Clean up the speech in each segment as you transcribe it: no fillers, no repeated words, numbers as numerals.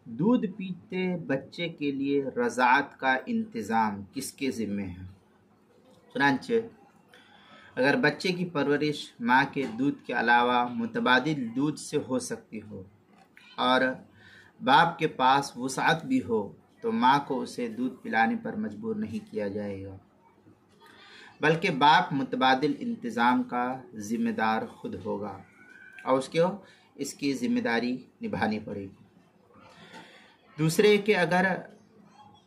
دودھ پیتے بچے کے لیے رضاعت کا انتظام کس کے ذمے ہے؟ چنانچہ اگر بچے کی پرورش ماں کے دودھ کے علاوہ متبادل دودھ سے ہو سکتی ہو اور باپ کے پاس وسعت بھی ہو تو ماں کو اسے دودھ پلانے پر مجبور نہیں کیا جائے گا، بلکہ باپ متبادل انتظام کا ذمہ دار خود ہوگا اور اس کی ذمہ داری نبھانی پڑے گی۔ دوسرے کہ اگر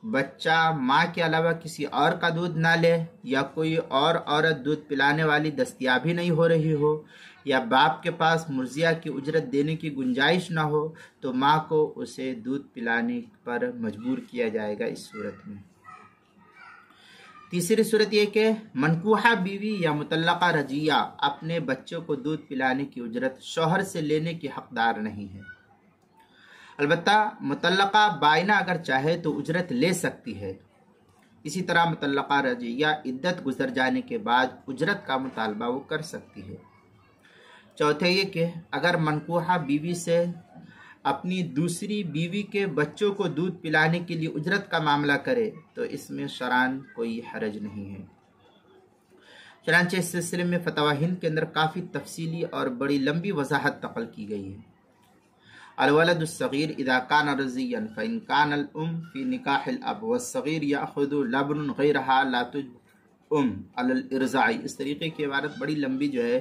بچہ ماں کے علاوہ کسی اور کا دودھ نہ لے یا کوئی اور عورت دودھ پلانے والی دستیاب ہی نہیں ہو رہی ہو یا باپ کے پاس مرضیہ کی اجرت دینے کی گنجائش نہ ہو تو ماں کو اسے دودھ پلانے پر مجبور کیا جائے گا۔ اس صورت میں تیسری صورت یہ کہ منکوحہ بیوی یا مطلقہ رجیہ اپنے بچوں کو دودھ پلانے کی اجرت شوہر سے لینے کی حقدار نہیں ہے، البتہ مطلقہ بائنہ اگر چاہے تو اجرت لے سکتی ہے۔ اسی طرح مطلقہ رجیہ عدت گزر جانے کے بعد اجرت کا مطالبہ وہ کر سکتی ہے۔ چوتھا یہ کہ اگر منکوحہ بیوی سے اپنی دوسری بیوی کے بچوں کو دودھ پلانے کے لیے اجرت کا معاملہ کرے تو اس میں شرعاً کوئی حرج نہیں ہے۔ چنانچہ اس سلسلے میں فتاوی ہند کے اندر کافی تفصیلی اور بڑی لمبی وضاحت نقل کی گئی ہے۔ الولد الصغیر اذا کان رضیا فان کان الام فی نکاح الاب والصغیر یاخذ لبن غیرها لا تجب علی الارضاع، اس طریقے کی عبارت بڑی لمبی جو ہے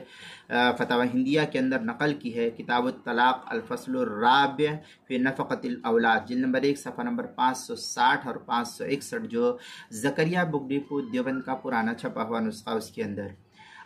فتاوی ہندیہ کے اندر نقل کی ہے۔ کتاب الطلاق الفصل الرابع فی نفقۃ الاولاد، جلد نمبر 1 صفحہ نمبر 560 اور 561، جو زکریا بک ڈپو دیوبند کا پرانا چھپا ہوا نسخہ اس کے اندر۔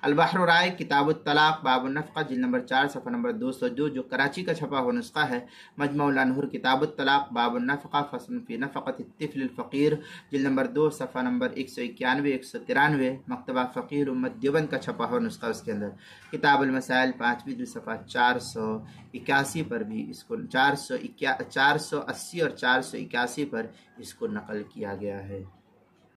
البحر رائے کتاب الطلاق باب النفقہ، جلد نمبر 4 صفحہ نمبر 202، جو کراچی کا چھپا ہوا نسخہ ہے۔ مجمع الانہر کتاب الطلاق باب النفقہ فصل فی نفقۃ الطفل الفقیر، جلد نمبر 2 صفحہ نمبر 191 193، مکتبہ فقیر امت دیوبند کا چھپا ہوا نسخہ اس کے اندر۔ کتاب المسائل 5ویں جلد صفحہ 481 پر بھی اس کو 480 اور 481 پر اس کو نقل کیا گیا ہے۔